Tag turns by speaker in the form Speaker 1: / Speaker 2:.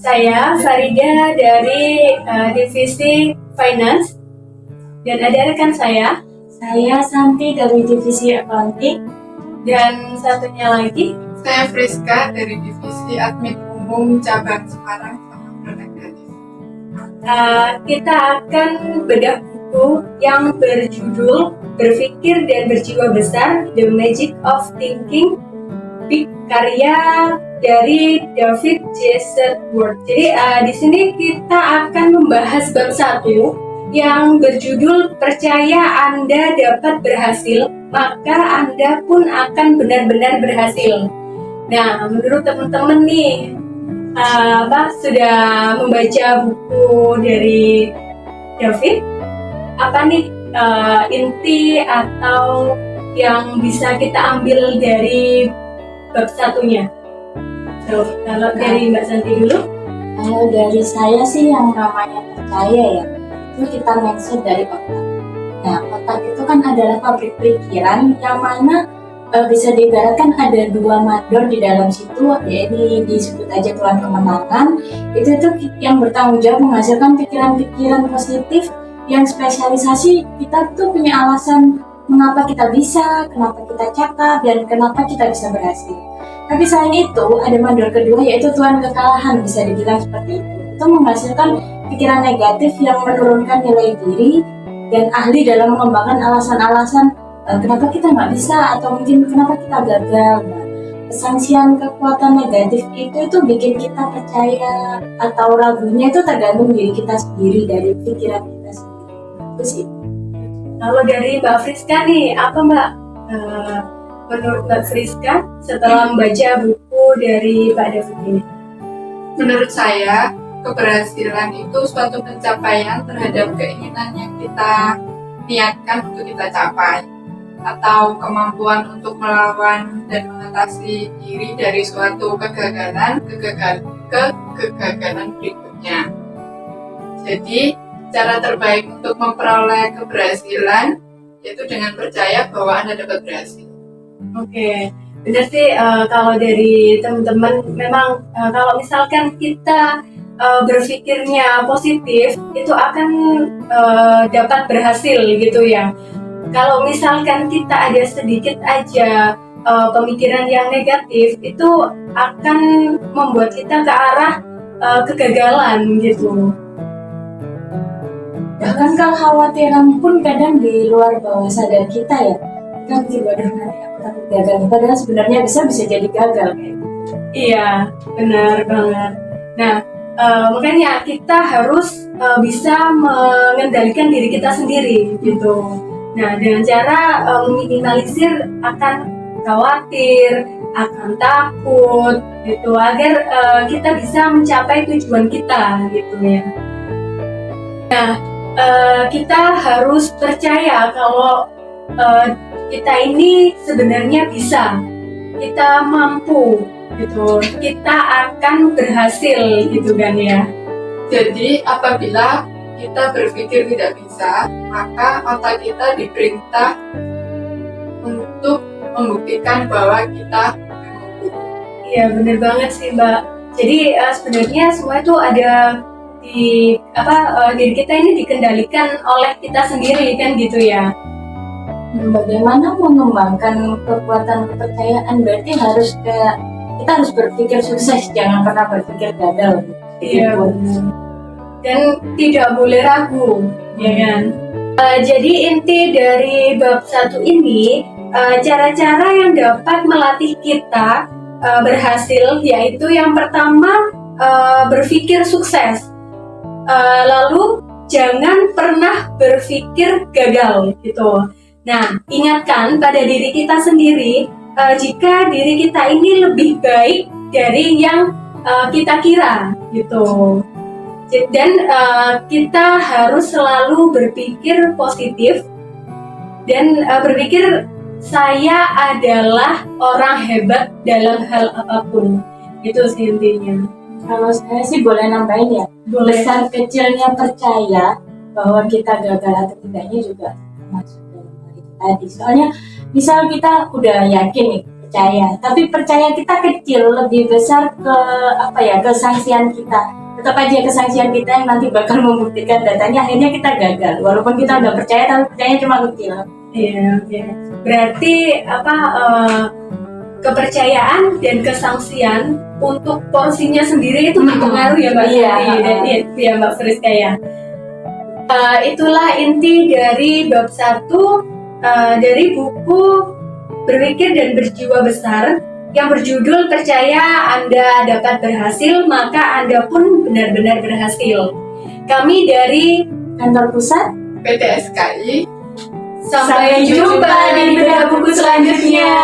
Speaker 1: Saya Farida dari Divisi Finance dan ada rekan saya
Speaker 2: Santi dari Divisi Accounting.
Speaker 1: Dan satunya lagi
Speaker 3: saya Friska dari Divisi Admin Umum Cabang Semarang sama Produk Kreatif.
Speaker 1: Kita akan bedah buku yang berjudul Berpikir dan Berjiwa Besar, The Magic of Thinking Big, karya dari David J. Sedgwick. Jadi di sini kita akan membahas bab 1 yang berjudul Percaya Anda dapat berhasil, maka Anda pun akan benar-benar berhasil. Nah, menurut teman-teman nih, sudah membaca buku dari David? Apa nih inti atau yang bisa kita ambil dari bab satunya? Kalau dari Mbak Santi dulu?
Speaker 2: Kalau dari saya sih yang namanya percaya ya, itu kita mindset dari otak. Nah, otak itu kan adalah pabrik pikiran yang mana bisa diibaratkan ada dua mandor di dalam situ, yaitu disebut aja Tuan Kemenangan. Itu yang bertanggung jawab menghasilkan pikiran-pikiran positif yang spesialisasi. Kita tuh punya alasan mengapa kita bisa, kenapa kita cakap, dan kenapa kita bisa berhasil. Tapi selain itu, ada mandor kedua yaitu Tuan Kekalahan, bisa dibilang seperti itu. Itu menghasilkan pikiran negatif yang menurunkan nilai diri dan ahli dalam mengembangkan alasan-alasan kenapa kita nggak bisa atau mungkin kenapa kita gagal. Nah, kesangsian kekuatan negatif itu bikin kita percaya atau ragunya itu tergantung diri kita sendiri, dari pikiran kita sendiri. Itu sih.
Speaker 1: Kalau dari Mbak Friska nih, apa Mbak? Menurut Mbak Friska setelah membaca buku dari Pak David ini?
Speaker 3: Menurut saya, keberhasilan itu suatu pencapaian terhadap keinginan yang kita niatkan untuk kita capai, atau kemampuan untuk melawan dan mengatasi diri dari suatu kegagalan berikutnya. Jadi, cara terbaik untuk memperoleh keberhasilan yaitu dengan percaya bahwa Anda dapat berhasil.
Speaker 1: Oke, benar sih. Kalau dari teman-teman, memang kalau misalkan kita berpikirnya positif, itu akan dapat berhasil gitu ya. Kalau misalkan kita ada sedikit aja pemikiran yang negatif, itu akan membuat kita ke arah kegagalan gitu.
Speaker 2: Bahkan kekhawatiran pun kadang di luar bawah sadar kita ya. Kita mikir, waduh nanti aku takut gagal. Padahal sebenarnya bisa jadi gagal.
Speaker 1: Iya, benar banget. Nah, makanya kita harus bisa mengendalikan diri kita sendiri gitu. Nah, dengan cara meminimalisir akan khawatir, akan takut gitu, agar kita bisa mencapai tujuan kita gitu ya. Nah, kita harus percaya kalau kita ini sebenarnya bisa, kita mampu gitu, kita akan berhasil gitu kan ya.
Speaker 3: Jadi apabila kita berpikir tidak bisa, maka otak kita diperintah untuk membuktikan bahwa kita mampu.
Speaker 1: Iya, benar banget sih Mbak. Jadi sebenarnya semua itu ada di diri kita ini dikendalikan oleh kita sendiri kan gitu ya.
Speaker 2: Bagaimana mengembangkan kekuatan kepercayaan? Berarti kita harus berpikir sukses, jangan pernah berpikir gagal.
Speaker 1: Iya. Dan tidak boleh ragu, ya kan? Jadi inti dari bab 1 ini, cara-cara yang dapat melatih kita berhasil, yaitu yang pertama berpikir sukses, lalu jangan pernah berpikir gagal gitu. Nah, ingatkan pada diri kita sendiri, jika diri kita ini lebih baik dari yang kita kira gitu. Dan kita harus selalu berpikir positif dan berpikir saya adalah orang hebat dalam hal apapun. Itu sih intinya.
Speaker 2: Kalau saya sih boleh nambahin ya, besar kecilnya percaya bahwa kita gagal atau tidaknya juga termasuk dalam hal itu tadi. Soalnya misal kita udah yakin nih percaya. Tapi percaya kita kecil, lebih besar ke kesangsian kita. Tetap aja kesangsian kita yang nanti bakal membuktikan datanya, akhirnya kita gagal. Walaupun kita udah percaya, tapi percayanya cuma kecil.
Speaker 1: Iya, oke. Berarti kepercayaan dan kesangsian untuk porsinya sendiri itu berpengaruh ya Mbak.
Speaker 2: Iya.
Speaker 1: Iya Mbak Friska ya. Itulah inti dari bab 1 dari buku Berpikir dan Berjiwa Besar yang berjudul Percaya Anda Dapat Berhasil, Maka Anda Pun Benar-Benar Berhasil. Kami dari
Speaker 2: Kantor Pusat
Speaker 3: PTSKI.
Speaker 1: Sampai jumpa di bedah buku selanjutnya.